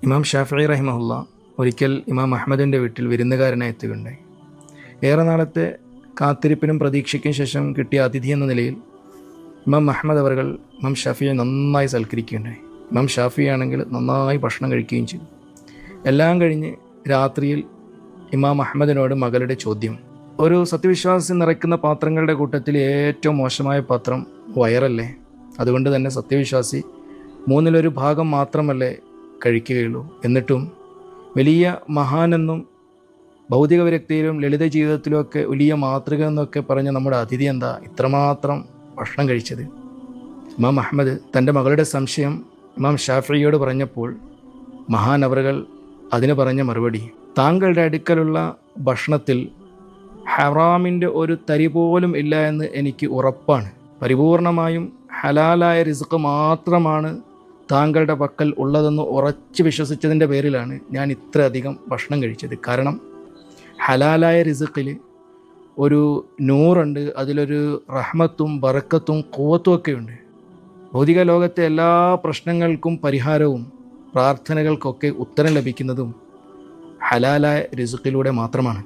ഇമാം ഷാഫിഈ റഹിമഹുല്ലാ ഒരിക്കൽ ഇമാം അഹ്മദിൻ്റെ വീട്ടിൽ വിരുന്നുകാരനായി എത്തുകയുണ്ടായി. ഏറെ നാളത്തെ കാത്തിരിപ്പിനും പ്രതീക്ഷയ്ക്കും ശേഷം കിട്ടിയ അതിഥി എന്ന നിലയിൽ ഇമാം അഹ്മദ് അവർകൾ ഇമാം ഷാഫിയെ നന്നായി സൽക്കരിക്കുകയുണ്ടായി. ഇമാം ഷാഫി ആണെങ്കിൽ നന്നായി ഭക്ഷണം കഴിക്കുകയും ചെയ്തു. എല്ലാം കഴിഞ്ഞ് രാത്രിയിൽ ഇമാം അഹ്മദിനോട് മകളുടെ ചോദ്യം, ഒരു സത്യവിശ്വാസി നിറയ്ക്കുന്ന പാത്രങ്ങളുടെ കൂട്ടത്തിൽ ഏറ്റവും മോശമായ പാത്രം വയറല്ലേ? അതുകൊണ്ട് തന്നെ സത്യവിശ്വാസി 1/3 ഭാഗം മാത്രമല്ലേ കഴിക്കുകയുള്ളൂ? എന്നിട്ടും വലിയ മഹാനെന്നും ഭൗതിക വിരക്തിയിലും ലളിത ജീവിതത്തിലുമൊക്കെ വലിയ മാതൃക എന്നൊക്കെ പറഞ്ഞ നമ്മുടെ അതിഥി എന്താ ഇത്രമാത്രം ഭക്ഷണം കഴിച്ചത്? ഇമാം അഹ്മദ് തൻ്റെ മകളുടെ സംശയം ഇമാം ഷാഫിഈയോട് പറഞ്ഞപ്പോൾ മഹാനവറുകൾ അതിന് പറഞ്ഞ മറുപടി, താങ്കളുടെ അടുക്കലുള്ള ഭക്ഷണത്തിൽ ഹറാമിൻ്റെ ഒരു തരി പോലും ഇല്ല എന്ന് എനിക്ക് ഉറപ്പാണ്. പരിപൂർണമായും ഹലാലായ റിസ്ക് മാത്രമാണ് താങ്കളുടെ പക്കൽ ഉള്ളതെന്ന് ഉറച്ച് വിശ്വസിച്ചതിൻ്റെ പേരിലാണ് ഞാൻ ഇത്രയധികം ഭക്ഷണം കഴിച്ചത്. കാരണം ഹലാലായ റിസ്ക്കിൽ ഒരു നൂറുണ്ട്, അതിലൊരു റഹ്മത്തും ബറക്കത്തും ഖുവത്തും ഒക്കെയുണ്ട്. ഭൗതിക ലോകത്തെ എല്ലാ പ്രശ്നങ്ങൾക്കും പരിഹാരവും പ്രാർത്ഥനകൾക്കൊക്കെ ഉത്തരം ലഭിക്കുന്നതും ഹലാലായ റിസ്ക്കിലൂടെ മാത്രമാണ്.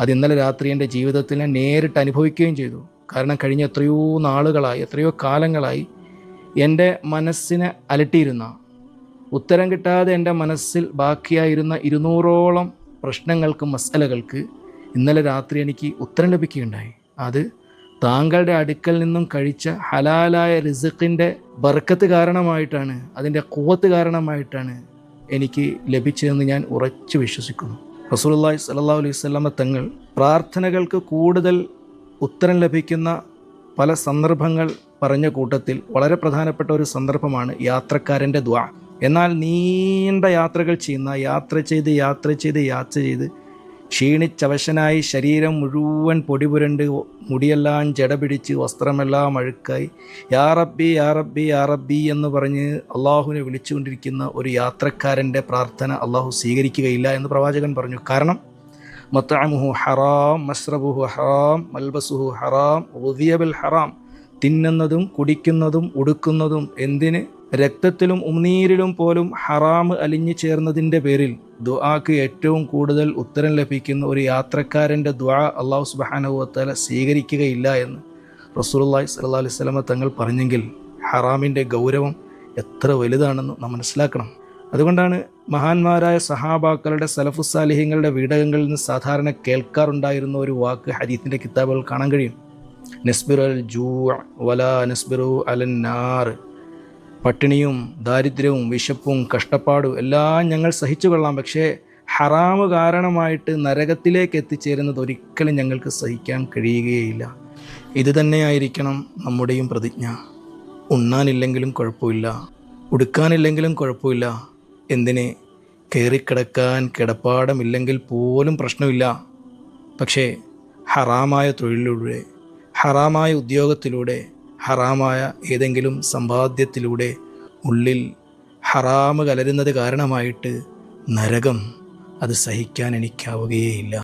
അത് ഇന്നലെ രാത്രി എൻ്റെ ജീവിതത്തിൽ ഞാൻ നേരിട്ട് അനുഭവിക്കുകയും ചെയ്തു. കാരണം കഴിഞ്ഞ എത്രയോ നാളുകളായി, എത്രയോ കാലങ്ങളായി എൻ്റെ മനസ്സിനെ അലട്ടിയിരുന്ന, ഉത്തരം കിട്ടാതെ എൻ്റെ മനസ്സിൽ ബാക്കിയായിരുന്ന 200ഓളം പ്രശ്നങ്ങൾക്ക്, മസലകൾക്ക് ഇന്നലെ രാത്രി എനിക്ക് ഉത്തരം ലഭിക്കുകയുണ്ടായി. അത് താങ്കളുടെ അടുക്കൽ നിന്നും കഴിച്ച ഹലാലായ റിസ്ക്കിൻ്റെ ബർക്കത്ത് കാരണമായിട്ടാണ്, അതിൻ്റെ ഖുവത്ത് കാരണമായിട്ടാണ് എനിക്ക് ലഭിച്ചതെന്ന് ഞാൻ ഉറച്ചു വിശ്വസിക്കുന്നു. റസൂലുള്ളാഹി സ്വല്ലല്ലാഹു അലൈഹി വസല്ലമ തങ്ങൾ പ്രാർത്ഥനകൾക്ക് കൂടുതൽ ഉത്തരം ലഭിക്കുന്ന പല സന്ദർഭങ്ങൾ പറഞ്ഞ കൂട്ടത്തിൽ വളരെ പ്രധാനപ്പെട്ട ഒരു സന്ദർഭമാണ് യാത്രക്കാരൻ്റെ ദുആ. എന്നാൽ നീണ്ട യാത്രകൾ ചെയ്യുന്ന, യാത്ര ചെയ്ത് ക്ഷീണിച്ചവശനായി ശരീരം മുഴുവൻ പൊടിപുരണ്ട്, മുടിയെല്ലാം ജട പിടിച്ച്, വസ്ത്രമെല്ലാം അഴുക്കായി യാ റബ്ബി യാ റബ്ബി യാ റബ്ബി എന്ന് പറഞ്ഞ് അള്ളാഹുവിനെ വിളിച്ചുകൊണ്ടിരിക്കുന്ന ഒരു യാത്രക്കാരൻ്റെ പ്രാർത്ഥന അള്ളാഹു സ്വീകരിക്കുകയില്ല എന്ന് പ്രവാചകൻ പറഞ്ഞു. കാരണം മത്അമുഹു ഹറാം മശ്റബുഹു ഹറാം മൽബസുഹു ഹറാം ഉദിയ ബിൽ ഹറാം. തിന്നുന്നതും കുടിക്കുന്നതും ഉടുക്കുന്നതും എന്തിന് രക്തത്തിലും ഉമിനീരിലും പോലും ഹറാം അലിഞ്ഞു ചേർന്നതിൻ്റെ പേരിൽ ദുആക്ക് ഏറ്റവും കൂടുതൽ ഉത്തരം ലഭിക്കുന്ന ഒരു യാത്രക്കാരൻ്റെ ദുആ അല്ലാഹു സുബ്ഹാനഹു വ തആല സ്വീകരിക്കുകയില്ല എന്ന് റസൂലുള്ളാഹി സ്വല്ലല്ലാഹു അലൈഹി വസല്ലമ തങ്ങൾ പറഞ്ഞെങ്കിൽ ഹറാമിൻ്റെ ഗൗരവം എത്ര വലുതാണെന്ന് നാം മനസ്സിലാക്കണം. അതുകൊണ്ടാണ് മഹാന്മാരായ സഹാബാക്കളുടെ സലഫുസ് സാലിഹ്യങ്ങളുടെ വീടകങ്ങളിൽ നിന്ന് സാധാരണ കേൾക്കാറുണ്ടായിരുന്ന ഒരു വാക്ക് ഹദീസിൻ്റെ കിതാബുകൾ കാണാൻ കഴിയും. നസ്ബിറു അൽ ജൂഅ വലാ നസ്ബിറു അലൻ നാർ. പട്ടിണിയും ദാരിദ്ര്യവും വിശപ്പും കഷ്ടപ്പാടും എല്ലാം ഞങ്ങൾ സഹിച്ചു കൊള്ളാം, പക്ഷേ ഹറാമ് കാരണമായിട്ട് നരകത്തിലേക്ക് എത്തിച്ചേരുന്നത് ഒരിക്കലും ഞങ്ങൾക്ക് സഹിക്കാൻ കഴിയുകയില്ല. ഇത് തന്നെയായിരിക്കണം നമ്മുടെയും പ്രതിജ്ഞ. ഉണ്ണാനില്ലെങ്കിലും കുഴപ്പമില്ല, ഉടുക്കാനില്ലെങ്കിലും കുഴപ്പമില്ല, എന്തിന് കയറിക്കിടക്കാൻ കിടപ്പാടമില്ലെങ്കിൽ പോലും പ്രശ്നമില്ല. പക്ഷേ ഹറാമായ തൊഴിലിലൂടെ, ഹറാമായ ഉദ്യോഗത്തിലൂടെ, ഹറാമായ ഏതെങ്കിലും സമ്പാദ്യത്തിലൂടെ ഉള്ളിൽ ഹറാമ് കലരുന്നത് കാരണമായിട്ട് നരകം, അത് സഹിക്കാൻ എനിക്കാവുകയേയില്ല.